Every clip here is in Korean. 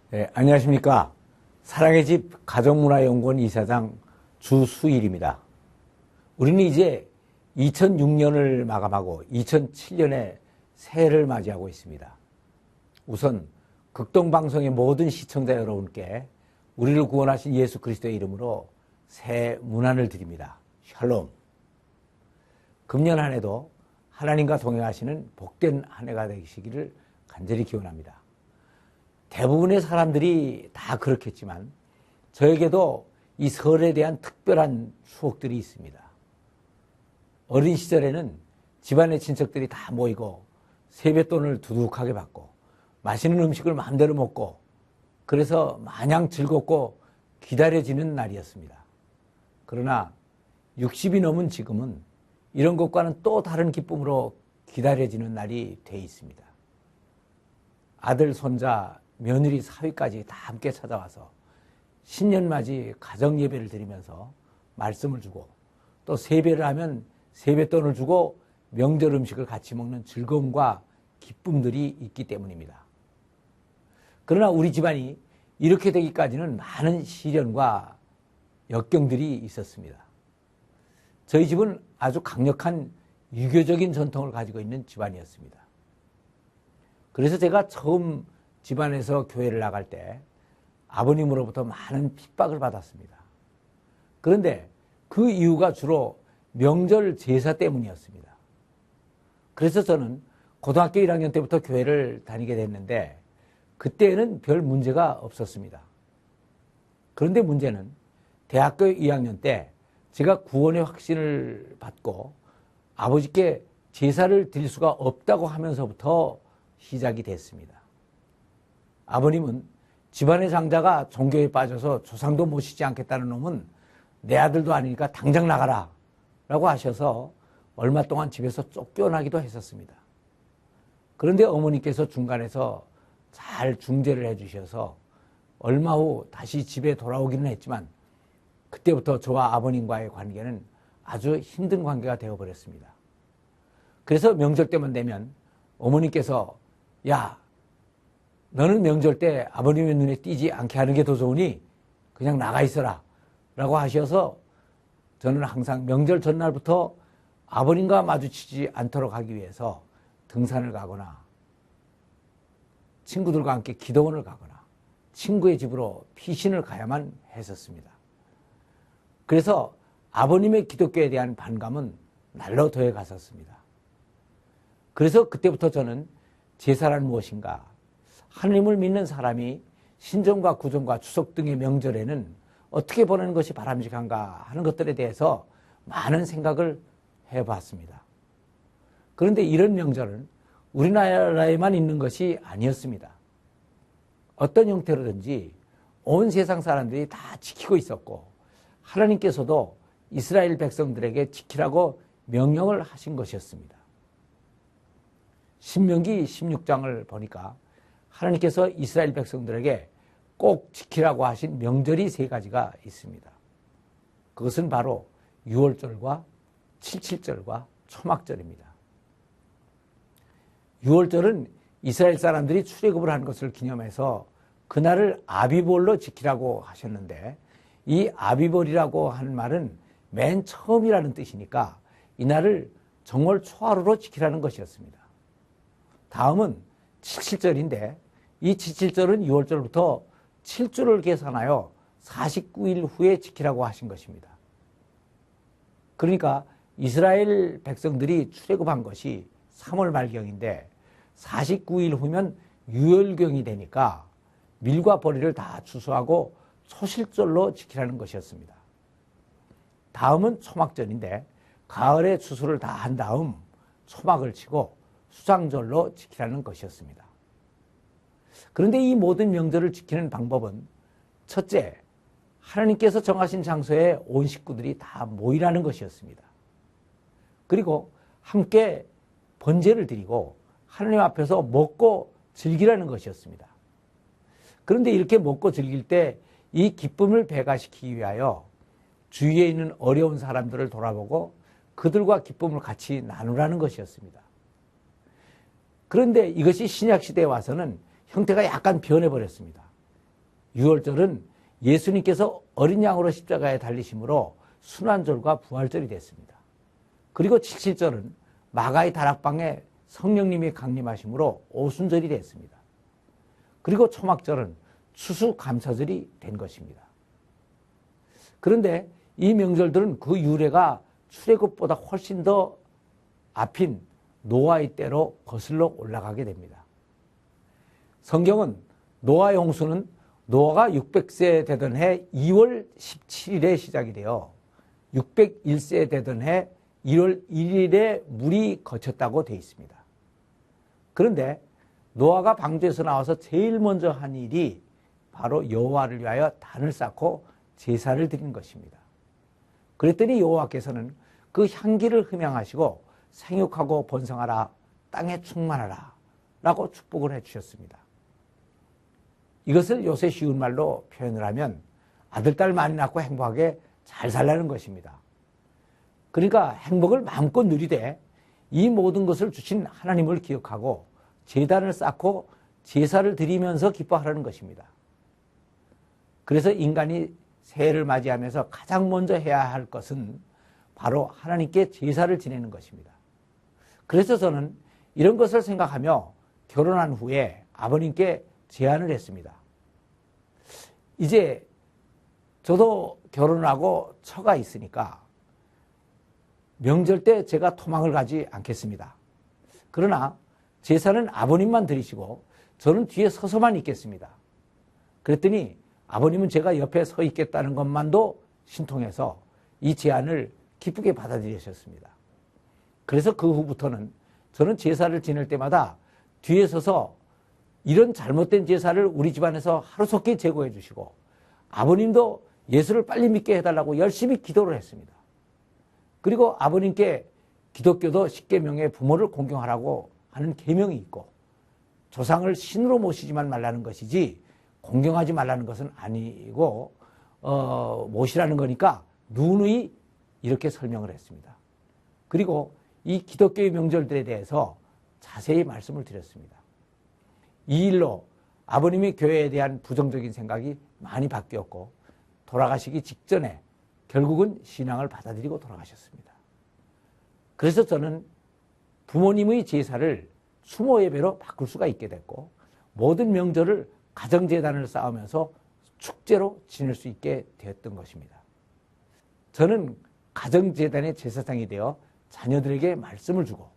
네, 안녕하십니까. 사랑의 집 가정문화연구원 이사장 주수일입니다. 우리는 이제 2006년을 마감하고 2007년에 새해를 맞이하고 있습니다. 우선 극동방송의 모든 시청자 여러분께 우리를 구원하신 예수 그리스도의 이름으로 새해 문안을 드립니다. 샬롬. 금년 한 해도 하나님과 동행하시는 복된 한 해가 되시기를 간절히 기원합니다. 대부분의 사람들이 다 그렇겠지만 저에게도 이 설에 대한 특별한 추억들이 있습니다. 어린 시절에는 집안의 친척들이 다 모이고 세뱃돈을 두둑하게 받고 맛있는 음식을 마음대로 먹고 그래서 마냥 즐겁고 기다려지는 날이었습니다. 그러나 60이 넘은 지금은 이런 것과는 또 다른 기쁨으로 기다려지는 날이 돼 있습니다. 아들, 손자, 며느리, 사위까지 다 함께 찾아와서 신년맞이 가정예배를 드리면서 말씀을 주고 또 세배를 하면 세뱃돈을 주고 명절 음식을 같이 먹는 즐거움과 기쁨들이 있기 때문입니다. 그러나 우리 집안이 이렇게 되기까지는 많은 시련과 역경들이 있었습니다. 저희 집은 아주 강력한 유교적인 전통을 가지고 있는 집안이었습니다. 그래서 제가 처음 집안에서 교회를 나갈 때 아버님으로부터 많은 핍박을 받았습니다. 그런데 그 이유가 주로 명절 제사 때문이었습니다. 그래서 저는 고등학교 1학년 때부터 교회를 다니게 됐는데 그때는 별 문제가 없었습니다. 그런데 문제는 대학교 2학년 때 제가 구원의 확신을 받고 아버지께 제사를 드릴 수가 없다고 하면서부터 시작이 됐습니다. 아버님은 집안의 장자가 종교에 빠져서 조상도 모시지 않겠다는 놈은 내 아들도 아니니까 당장 나가라 라고 하셔서 얼마 동안 집에서 쫓겨나기도 했었습니다. 그런데 어머니께서 중간에서 잘 중재를 해주셔서 얼마 후 다시 집에 돌아오기는 했지만 그때부터 저와 아버님과의 관계는 아주 힘든 관계가 되어버렸습니다. 그래서 명절 때만 되면 어머니께서 야, 너는 명절 때 아버님의 눈에 띄지 않게 하는 게 더 좋으니 그냥 나가 있어라 라고 하셔서 저는 항상 명절 전날부터 아버님과 마주치지 않도록 하기 위해서 등산을 가거나 친구들과 함께 기도원을 가거나 친구의 집으로 피신을 가야만 했었습니다. 그래서 아버님의 기독교에 대한 반감은 날로 더해 갔었습니다. 그래서 그때부터 저는 제사란 무엇인가, 하나님을 믿는 사람이 신정과 구정과 추석 등의 명절에는 어떻게 보내는 것이 바람직한가 하는 것들에 대해서 많은 생각을 해봤습니다. 그런데 이런 명절은 우리나라에만 있는 것이 아니었습니다. 어떤 형태로든지 온 세상 사람들이 다 지키고 있었고 하나님께서도 이스라엘 백성들에게 지키라고 명령을 하신 것이었습니다. 신명기 16장을 보니까 하나님께서 이스라엘 백성들에게 꼭 지키라고 하신 명절이 세 가지가 있습니다. 그것은 바로 유월절과 칠칠절과 초막절입니다. 유월절은 이스라엘 사람들이 출애굽을 한 것을 기념해서 그날을 아비볼로 지키라고 하셨는데 이 아비볼이라고 하는 말은 맨 처음이라는 뜻이니까 이날을 정월 초하루로 지키라는 것이었습니다. 다음은 칠칠절인데 이 칠칠절은 6월절부터 7주를 계산하여 49일 후에 지키라고 하신 것입니다. 그러니까 이스라엘 백성들이 출애굽한 것이 3월 말경인데 49일 후면 유월경이 되니까 밀과 버리를 다 추수하고 소실절로 지키라는 것이었습니다. 다음은 초막절인데 가을에 추수를 다 한 다음 초막을 치고 수장절로 지키라는 것이었습니다. 그런데 이 모든 명절을 지키는 방법은 첫째, 하나님께서 정하신 장소에 온 식구들이 다 모이라는 것이었습니다. 그리고 함께 번제를 드리고 하나님 앞에서 먹고 즐기라는 것이었습니다. 그런데 이렇게 먹고 즐길 때 이 기쁨을 배가시키기 위하여 주위에 있는 어려운 사람들을 돌아보고 그들과 기쁨을 같이 나누라는 것이었습니다. 그런데 이것이 신약시대에 와서는 형태가 약간 변해버렸습니다. 유월절은 예수님께서 어린 양으로 십자가에 달리심으로 순환절과 부활절이 됐습니다. 그리고 칠칠절은 마가의 다락방에 성령님이 강림하심으로 오순절이 됐습니다. 그리고 초막절은 추수감사절이 된 것입니다. 그런데 이 명절들은 그 유래가 출애굽보다 훨씬 더 앞인 노아의 때로 거슬러 올라가게 됩니다. 성경은 노아의 홍수는 노아가 600세 되던 해 2월 17일에 시작이 되어 601세 되던 해 1월 1일에 물이 거쳤다고 되어 있습니다. 그런데 노아가 방주에서 나와서 제일 먼저 한 일이 바로 여호와를 위하여 단을 쌓고 제사를 드린 것입니다. 그랬더니 여호와께서는 그 향기를 흠양하시고 생육하고 번성하라, 땅에 충만하라 라고 축복을 해주셨습니다. 이것을 요새 쉬운 말로 표현을 하면 아들, 딸 많이 낳고 행복하게 잘 살라는 것입니다. 그러니까 행복을 마음껏 누리되 이 모든 것을 주신 하나님을 기억하고 제단을 쌓고 제사를 드리면서 기뻐하라는 것입니다. 그래서 인간이 새해를 맞이하면서 가장 먼저 해야 할 것은 바로 하나님께 제사를 지내는 것입니다. 그래서 저는 이런 것을 생각하며 결혼한 후에 아버님께 제안을 했습니다. 이제 저도 결혼하고 처가 있으니까 명절 때 제가 토막을 가지 않겠습니다. 그러나 제사는 아버님만 드리시고 저는 뒤에 서서만 있겠습니다. 그랬더니 아버님은 제가 옆에 서 있겠다는 것만도 신통해서 이 제안을 기쁘게 받아들이셨습니다. 그래서 그 후부터는 저는 제사를 지낼 때마다 뒤에 서서 이런 잘못된 제사를 우리 집안에서 하루속히 제거해 주시고 아버님도 예수를 빨리 믿게 해달라고 열심히 기도를 했습니다. 그리고 아버님께 기독교도 십계명의 부모를 공경하라고 하는 계명이 있고 조상을 신으로 모시지만 말라는 것이지 공경하지 말라는 것은 아니고 모시라는 거니까 누누이 이렇게 설명을 했습니다. 그리고 이 기독교의 명절들에 대해서 자세히 말씀을 드렸습니다. 이 일로 아버님이 교회에 대한 부정적인 생각이 많이 바뀌었고 돌아가시기 직전에 결국은 신앙을 받아들이고 돌아가셨습니다. 그래서 저는 부모님의 제사를 추모 예배로 바꿀 수가 있게 됐고 모든 명절을 가정재단을 쌓으면서 축제로 지낼 수 있게 되었던 것입니다. 저는 가정재단의 제사장이 되어 자녀들에게 말씀을 주고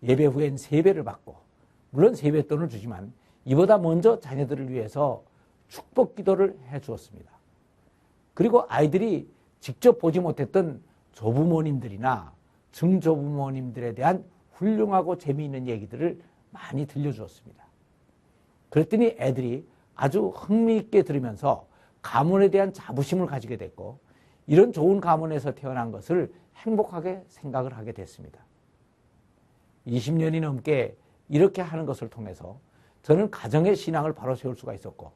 예배 후엔 세배를 받고 물론 세뱃돈을 주지만 이보다 먼저 자녀들을 위해서 축복 기도를 해 주었습니다. 그리고 아이들이 직접 보지 못했던 조부모님들이나 증조부모님들에 대한 훌륭하고 재미있는 얘기들을 많이 들려주었습니다. 그랬더니 애들이 아주 흥미있게 들으면서 가문에 대한 자부심을 가지게 됐고 이런 좋은 가문에서 태어난 것을 행복하게 생각을 하게 됐습니다. 20년이 넘게 이렇게 하는 것을 통해서 저는 가정의 신앙을 바로 세울 수가 있었고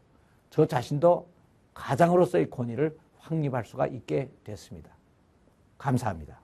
저 자신도 가장으로서의 권위를 확립할 수가 있게 됐습니다. 감사합니다.